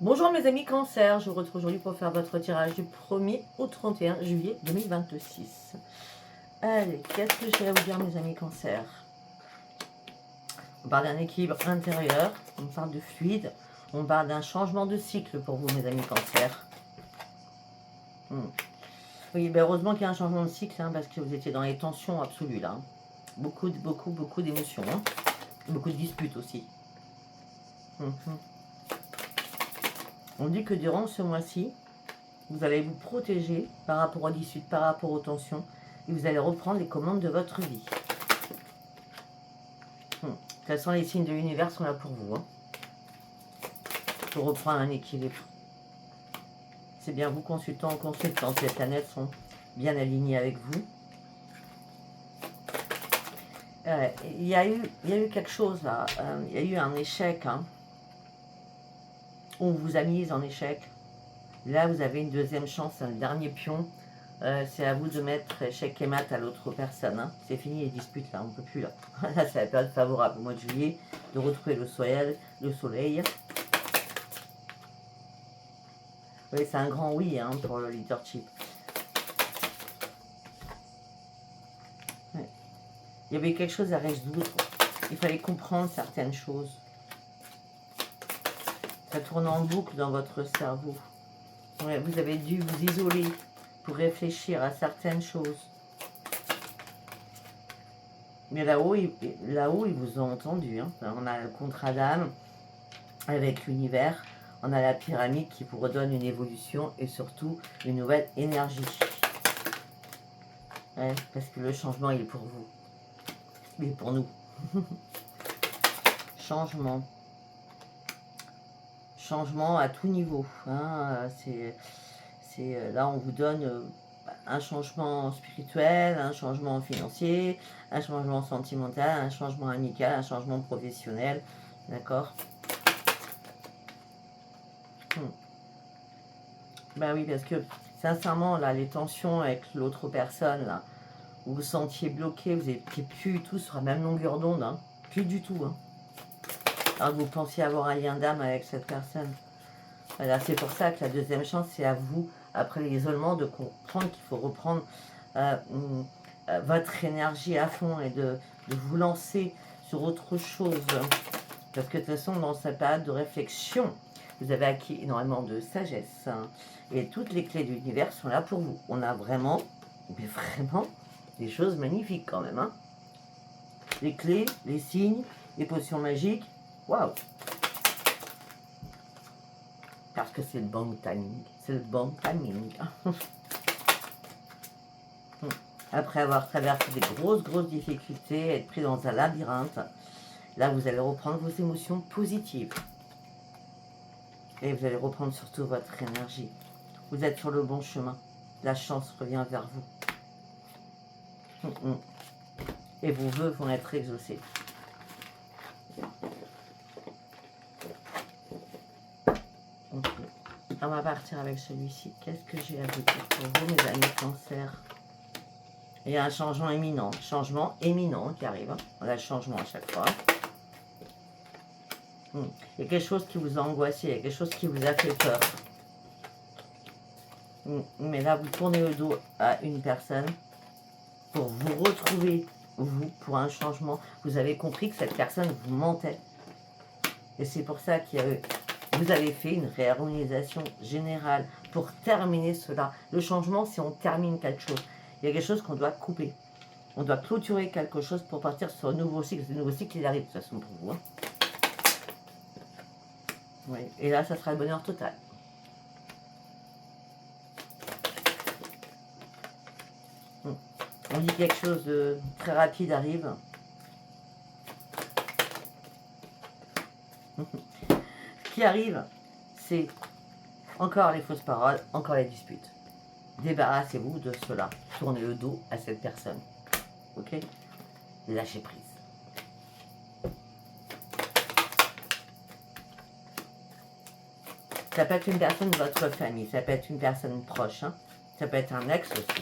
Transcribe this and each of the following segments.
Bonjour mes amis Cancer, je vous retrouve aujourd'hui pour faire votre tirage du 1er au 31 juillet 2026. Allez, qu'est-ce que j'ai à vous dire mes amis Cancer? On parle d'un équilibre intérieur, on parle de fluide, on parle d'un changement de cycle pour vous mes amis Cancer. Oui, ben heureusement qu'il y a un changement de cycle, parce que vous étiez dans les tensions absolues là. Beaucoup d'émotions, beaucoup de disputes aussi. On dit que durant ce mois-ci, vous allez vous protéger par rapport aux disputes, par rapport aux tensions, et vous allez reprendre les commandes de votre vie. De toute façon, les signes de l'univers sont là pour vous, pour reprendre un équilibre. C'est bien vous, consultants ou consultantes, les planètes sont bien alignées avec vous. Il y a eu quelque chose là, il y a eu un échec, on vous a mis en échec. Là, vous avez une deuxième chance, un dernier pion. C'est à vous de mettre échec et mat à l'autre personne. C'est fini les disputes là, on ne peut plus là. Là, c'est la période favorable au mois de juillet de retrouver le soleil. Oui, c'est un grand oui pour le leadership. Ouais. Il y avait quelque chose à résoudre. Il fallait comprendre certaines choses. Ça tourne en boucle dans votre cerveau. Ouais, vous avez dû vous isoler pour réfléchir à certaines choses. Mais là-haut, ils vous ont entendu. On a le contrat d'âme avec l'univers. On a la pyramide qui vous redonne une évolution et surtout une nouvelle énergie. Ouais, parce que le changement, il est pour vous. Il est pour nous. Changement. Changement à tout niveau. Là, on vous donne un changement spirituel, un changement financier, un changement sentimental, un changement amical, un changement professionnel. D'accord? Ben oui, parce que sincèrement, là, les tensions avec l'autre personne, là, vous vous sentiez bloqué, vous n'étiez plus du tout sur la même longueur d'onde, plus du tout. Alors que vous pensiez avoir un lien d'âme avec cette personne. Voilà, c'est pour ça que la deuxième chance, c'est à vous, après l'isolement, de comprendre qu'il faut reprendre votre énergie à fond et de vous lancer sur autre chose. Parce que de toute façon, dans cette période de réflexion, vous avez acquis énormément de sagesse. Et toutes les clés de l'univers sont là pour vous. On a vraiment, mais vraiment, des choses magnifiques quand même. Les clés, les signes, les potions magiques. Waouh! Parce que c'est le bon timing. C'est le bon timing. Après avoir traversé des grosses difficultés, être pris dans un labyrinthe, là vous allez reprendre vos émotions positives. Et vous allez reprendre surtout votre énergie. Vous êtes sur le bon chemin. La chance revient vers vous. Et vos vœux vont être exaucés. On va partir avec celui-ci. Qu'est-ce que j'ai à vous dire pour vous, mes amis Cancer? Il y a un changement éminent qui arrive. On a le changement à chaque fois. Il y a quelque chose qui vous a angoissé, il y a quelque chose qui vous a fait peur. Mais là, vous tournez le dos à une personne pour vous retrouver, vous, pour un changement. Vous avez compris que cette personne vous mentait. Et c'est pour ça que vous avez fait une réharmonisation générale pour terminer cela. Le changement, c'est on termine quelque chose. Il y a quelque chose qu'on doit couper. On doit clôturer quelque chose pour partir sur un nouveau cycle. Ce nouveau cycle, il arrive de toute façon pour vous. Oui. Et là, ça sera le bonheur total. On dit quelque chose de très rapide arrive. Ce qui arrive, c'est encore les fausses paroles, encore les disputes. Débarrassez-vous de cela. Tournez le dos à cette personne. Ok? Lâchez prise. Ça peut être une personne de votre famille, ça peut être une personne proche, ça peut être un ex aussi.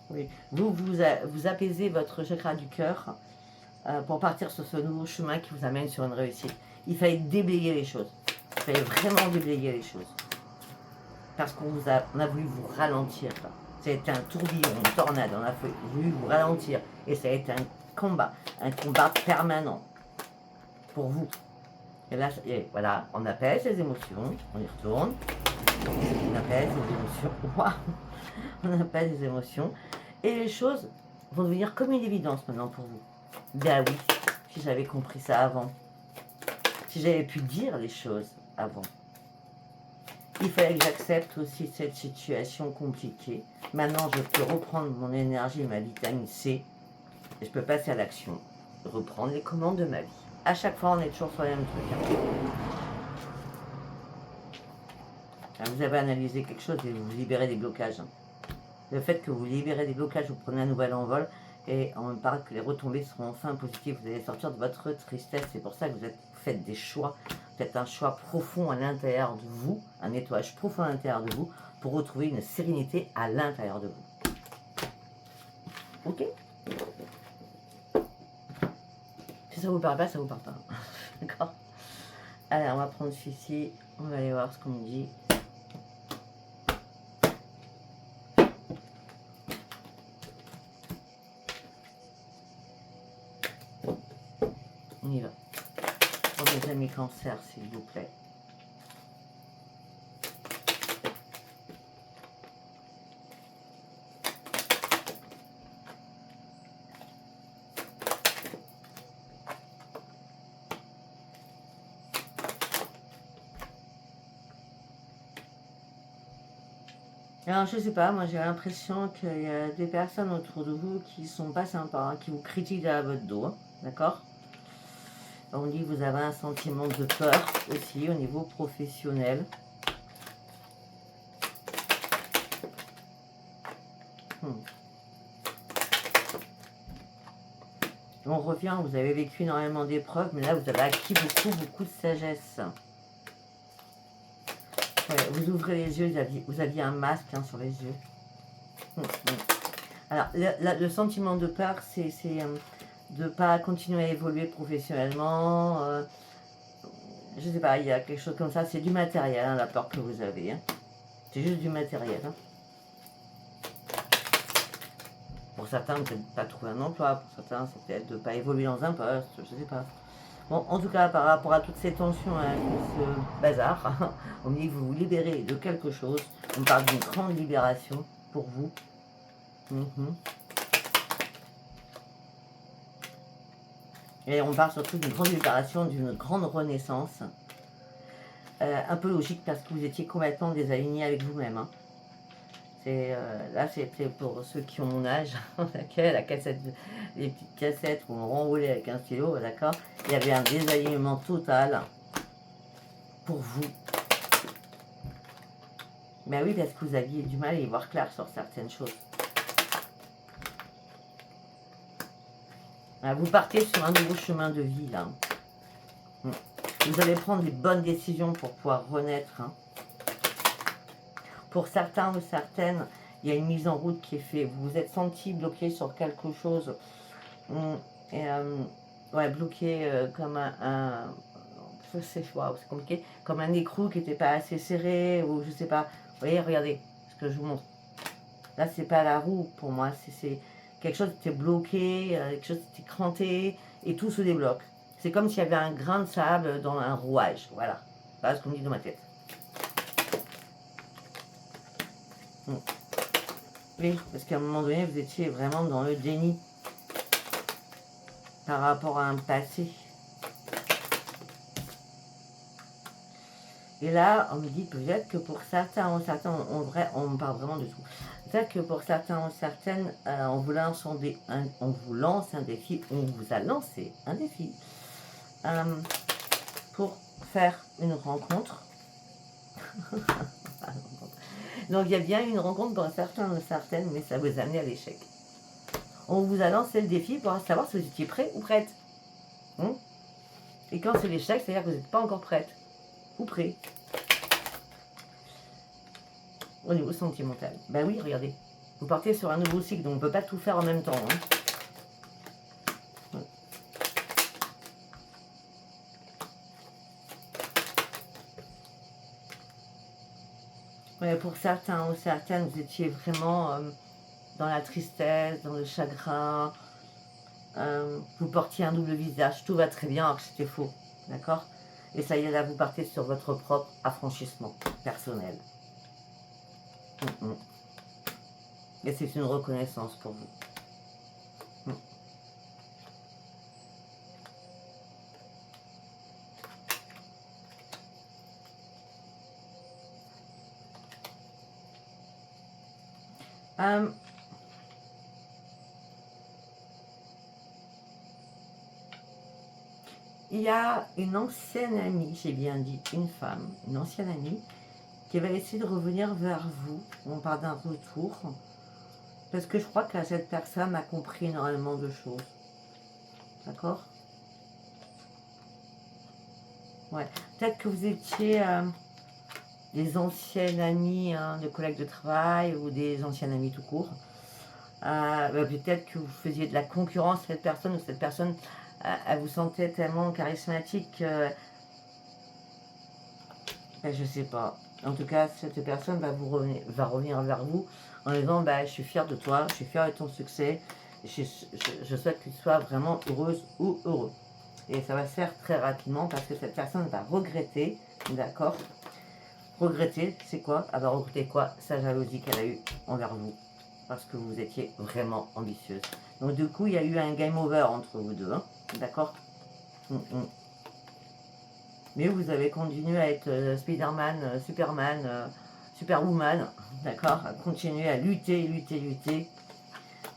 Oui. Vous apaisez votre chakra du cœur pour partir sur ce nouveau chemin qui vous amène sur une réussite. Il fallait déblayer les choses. Il fallait vraiment déblayer les choses. Parce on a voulu vous ralentir. C'était un tourbillon, une tornade. On a voulu vous ralentir. Et ça a été un combat permanent pour vous. Et là, voilà, on apaise les émotions, on y retourne. On apaise les émotions. Waouh, on apaise les émotions. Et les choses vont devenir comme une évidence maintenant pour vous. Ben oui, si j'avais compris ça avant. Si j'avais pu dire les choses avant. Il fallait que j'accepte aussi cette situation compliquée. Maintenant, je peux reprendre mon énergie, ma vitamine C. Et je peux passer à l'action. Reprendre les commandes de ma vie. À chaque fois, on est toujours sur les mêmes trucs. Vous avez analysé quelque chose et vous libérez des blocages. Le fait que vous libérez des blocages, vous prenez un nouvel envol. Et on me parle que les retombées seront enfin positives. Vous allez sortir de votre tristesse. C'est pour ça que vous faites des choix. Faites un choix profond à l'intérieur de vous. Un nettoyage profond à l'intérieur de vous. Pour retrouver une sérénité à l'intérieur de vous. Ok? Si ça vous parle pas, ça vous parle pas. D'accord? Allez, on va prendre celui-ci. On va aller voir ce qu'on me dit. On y va. Pour mes amis cancer, s'il vous plaît. Alors, je sais pas, moi j'ai l'impression qu'il y a des personnes autour de vous qui sont pas sympas, hein, qui vous critiquent à votre dos, hein, d'accord? On dit que vous avez un sentiment de peur aussi au niveau professionnel. On revient, vous avez vécu énormément d'épreuves, mais là vous avez acquis beaucoup de sagesse. Ouais, vous ouvrez les yeux, vous aviez un masque hein, sur les yeux. Alors, le sentiment de peur, c'est de ne pas continuer à évoluer professionnellement. Je sais pas, il y a quelque chose comme ça. C'est du matériel, hein, la peur que vous avez. Hein. C'est juste du matériel. Hein. Pour certains, peut-être pas trouver un emploi. Pour certains, c'est peut-être de ne pas évoluer dans un poste. Je sais pas. Bon, en tout cas, par rapport à toutes ces tensions, hein, ce bazar, on me dit que vous vous libérez de quelque chose. On parle d'une grande libération pour vous. Et on parle surtout d'une grande libération, d'une grande renaissance. Un peu logique parce que vous étiez complètement désaligné avec vous-même. Hein. Là, c'était pour ceux qui ont mon âge, la cassette, les petites cassettes où on renroulait avec un stylo, d'accord. Il y avait un désalignement total pour vous. Ben oui, parce que vous aviez du mal à y voir clair sur certaines choses. Vous partez sur un nouveau chemin de vie, là. Vous allez prendre les bonnes décisions pour pouvoir renaître. Hein. Pour certains ou certaines, il y a une mise en route qui est faite. Vous vous êtes senti bloqué sur quelque chose. Ouais, bloqué comme c'est compliqué. Comme un écrou qui n'était pas assez serré. Ou je sais pas. Vous voyez, regardez ce que je vous montre. Là, c'est pas la roue pour moi. C'est quelque chose qui était bloqué, quelque chose qui était cranté. Et tout se débloque. C'est comme s'il y avait un grain de sable dans un rouage. Voilà. Voilà ce qu'on me dit dans ma tête. Oui, parce qu'à un moment donné, vous étiez vraiment dans le déni par rapport à un passé. Et là, on me dit peut-être que pour certains ou certaines, on me parle vraiment de tout. Peut-être que pour certains ou certaines, on vous lance un défi, on vous a lancé un défi pour faire une rencontre. Donc il y a bien une rencontre pour certains ou certaines, mais ça vous a amené à l'échec. On vous a lancé le défi pour savoir si vous étiez prêt ou prête. Et quand c'est l'échec, c'est-à-dire que vous n'êtes pas encore prête ou prêt. Au niveau sentimental. Ben oui, regardez. Vous partez sur un nouveau cycle, donc on ne peut pas tout faire en même temps. Hein. Ouais, pour certains ou certaines, vous étiez vraiment dans la tristesse, dans le chagrin. Vous portiez un double visage. Tout va très bien alors que c'était faux. D'accord? Et ça y est, là, vous partez sur votre propre affranchissement personnel. Et c'est une reconnaissance pour vous. Il y a une ancienne amie, j'ai bien dit une femme, une ancienne amie, qui va essayer de revenir vers vous. On parle d'un retour. Parce que je crois que cette personne a compris énormément de choses. D'accord? Ouais. Peut-être que vous étiez des anciennes amies, de collègues de travail ou des anciennes amies tout court. Peut-être que vous faisiez de la concurrence à cette personne ou cette personne, elle vous sentait tellement charismatique que... je sais pas. En tout cas, cette personne va revenir vers vous en disant je suis fière de toi, je suis fière de ton succès, je souhaite que tu sois vraiment heureuse ou heureux. Et ça va se faire très rapidement parce que cette personne va regretter, d'accord? Regretter, c'est quoi? Elle va regretter quoi? Sa jalousie qu'elle a eue envers vous. Parce que vous étiez vraiment ambitieuse. Donc du coup, il y a eu un game over entre vous deux, hein, d'accord? Mais vous avez continué à être Spider-Man, Superman, Superwoman, d'accord? À continuer à lutter, lutter, lutter.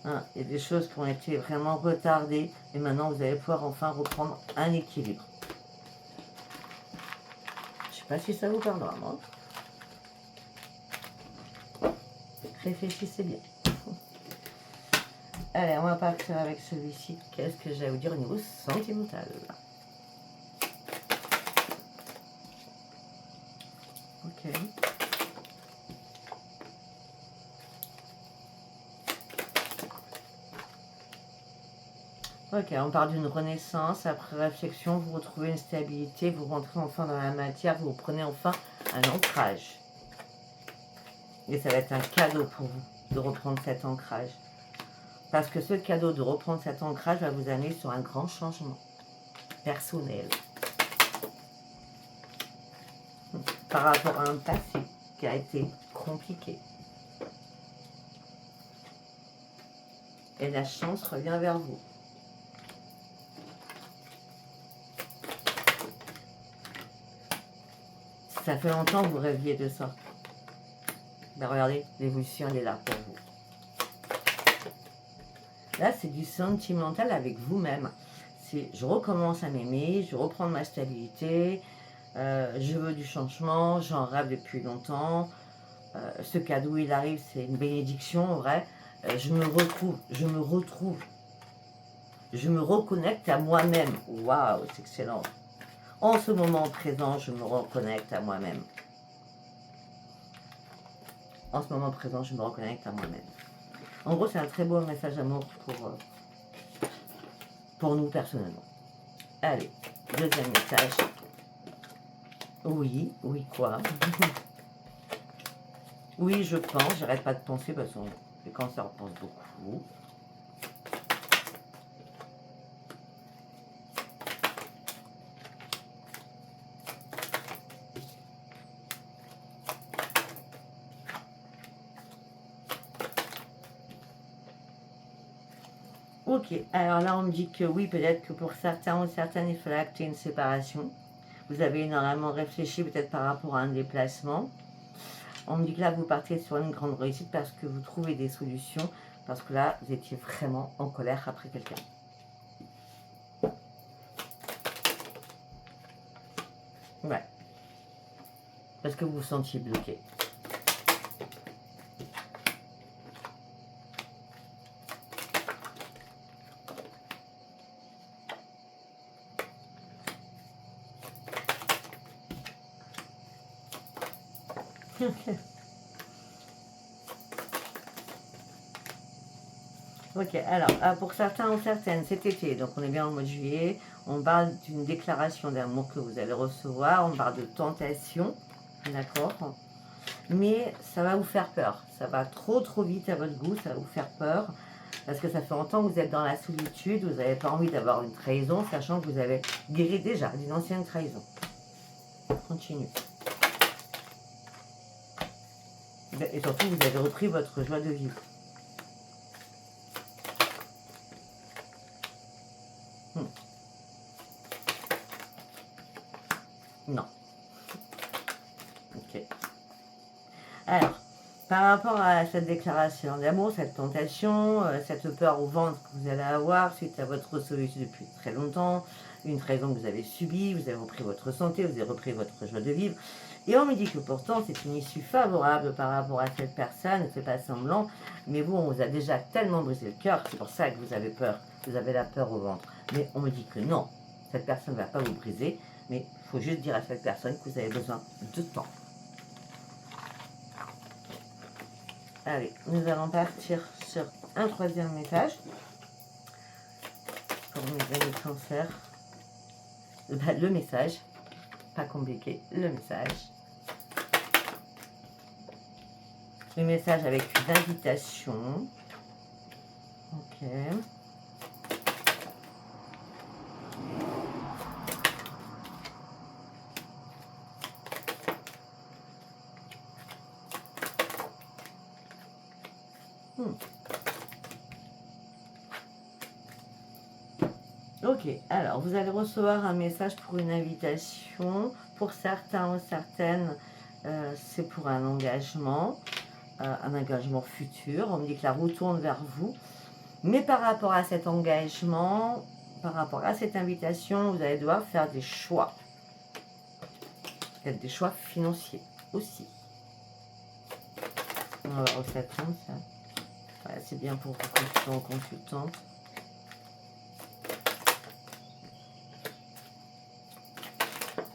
Hein, il y a des choses qui ont été vraiment retardées et maintenant vous allez pouvoir enfin reprendre un équilibre. Je ne sais pas si ça vous parlera, moi. Réfléchissez bien. Allez, on va partir avec celui-ci. Qu'est-ce que j'ai à vous dire au niveau sentimental? Ok. Ok, on parle d'une renaissance. Après réflexion, vous retrouvez une stabilité, vous rentrez enfin dans la matière, vous prenez enfin un ancrage. Et ça va être un cadeau pour vous de reprendre cet ancrage. Parce que ce cadeau de reprendre cet ancrage va vous amener sur un grand changement personnel. Par rapport à un passé qui a été compliqué. Et la chance revient vers vous. Ça fait longtemps que vous rêviez de ça. Ben regardez, l'évolution elle est là pour vous. Là, c'est du sentimental avec vous-même. C'est je recommence à m'aimer, je reprends ma stabilité, je veux du changement, j'en rêve depuis longtemps. Ce cadeau, il arrive, c'est une bénédiction, en vrai. Je me retrouve, je me reconnecte à moi-même. Waouh, c'est excellent. En ce moment présent, je me reconnecte à moi-même. En ce moment présent, je me reconnecte à moi-même. En gros, c'est un très beau message d'amour pour nous personnellement. Allez, deuxième message. Oui, oui quoi? Oui, je pense, j'arrête pas de penser parce que les cancers pensent beaucoup. Ok, alors là on me dit que oui, peut-être que pour certains ou certaines, il fallait acter une séparation. Vous avez énormément réfléchi peut-être par rapport à un déplacement. On me dit que là vous partez sur une grande réussite parce que vous trouvez des solutions, parce que là vous étiez vraiment en colère après quelqu'un. Ouais. Parce que vous vous sentiez bloqué. Ok, alors, pour certains ou certaines, cet été, donc on est bien au mois de juillet, on parle d'une déclaration d'amour que vous allez recevoir, on parle de tentation, d'accord? Mais ça va vous faire peur, ça va trop vite à votre goût, ça va vous faire peur, parce que ça fait longtemps que vous êtes dans la solitude, vous n'avez pas envie d'avoir une trahison, sachant que vous avez guéri déjà d'une ancienne trahison. Continue. Et surtout, vous avez repris votre joie de vivre. Non. Ok. Alors, par rapport à cette déclaration d'amour, cette tentation, cette peur au ventre que vous allez avoir suite à votre solitude depuis très longtemps, une trahison que vous avez subie, vous avez repris votre santé, vous avez repris votre joie de vivre, et on me dit que pourtant c'est une issue favorable par rapport à cette personne, ne fait pas semblant, mais vous, on vous a déjà tellement brisé le cœur, c'est pour ça que vous avez peur, vous avez la peur au ventre. Mais on me dit que non, cette personne ne va pas vous briser, mais il faut juste dire à cette personne que vous avez besoin de temps. Allez, nous allons partir sur un troisième message pour mes amis cancer. Le message, pas compliqué, le message. Le message avec une invitation. Ok. Ok, alors vous allez recevoir un message pour une invitation. Pour certains ou certaines, c'est pour un engagement futur. On me dit que la roue tourne vers vous. Mais par rapport à cet engagement, par rapport à cette invitation, vous allez devoir faire des choix. Peut-être des choix financiers aussi. On va voir où ça tombe, ça. Voilà, c'est bien pour vos consultants ou consultantes.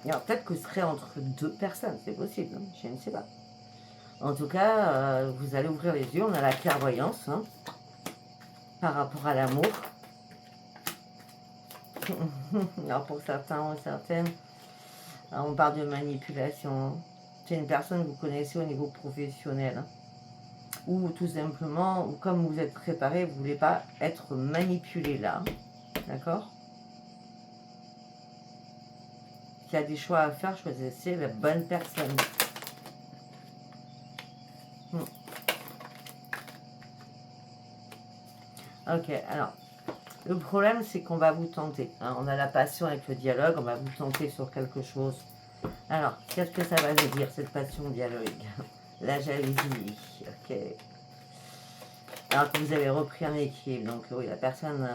Alors peut-être que ce serait entre deux personnes, c'est possible, hein, je ne sais pas. En tout cas, vous allez ouvrir les yeux, on a la clairvoyance, hein, par rapport à l'amour. Alors pour certains ou certaines, on parle de manipulation. C'est une personne que vous connaissez au niveau professionnel. Hein, ou tout simplement, ou comme vous êtes préparé, vous ne voulez pas être manipulé là. D'accord? S'il y a des choix à faire, choisissez la bonne personne. Ok, alors, le problème, c'est qu'on va vous tenter. Hein, on a la passion avec le dialogue, on va vous tenter sur quelque chose. Alors, qu'est-ce que ça va vous dire, cette passion dialogue? La jalousie, ok. Alors que vous avez repris un équilibre, donc oui, la personne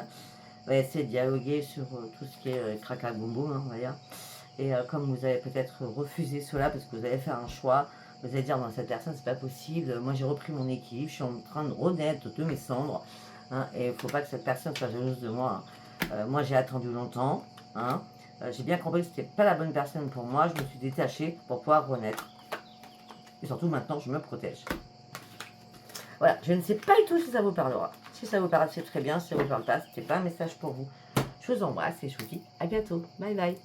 va essayer de dialoguer sur tout ce qui est craca boum boum, hein, on va dire. Et comme vous avez peut-être refusé cela parce que vous avez fait un choix, vous allez dire, non, cette personne, c'est pas possible, moi j'ai repris mon équilibre, je suis en train de renaître de mes cendres, hein, et il ne faut pas que cette personne soit jalouse de moi. Moi j'ai attendu longtemps, hein, j'ai bien compris que ce n'était pas la bonne personne pour moi, je me suis détachée pour pouvoir renaître. Et surtout maintenant, je me protège. Voilà, je ne sais pas du tout si ça vous parlera. Si ça vous parle, c'est très bien, si ça ne vous parle pas, ce n'était pas un message pour vous. Je vous embrasse et je vous dis à bientôt. Bye bye.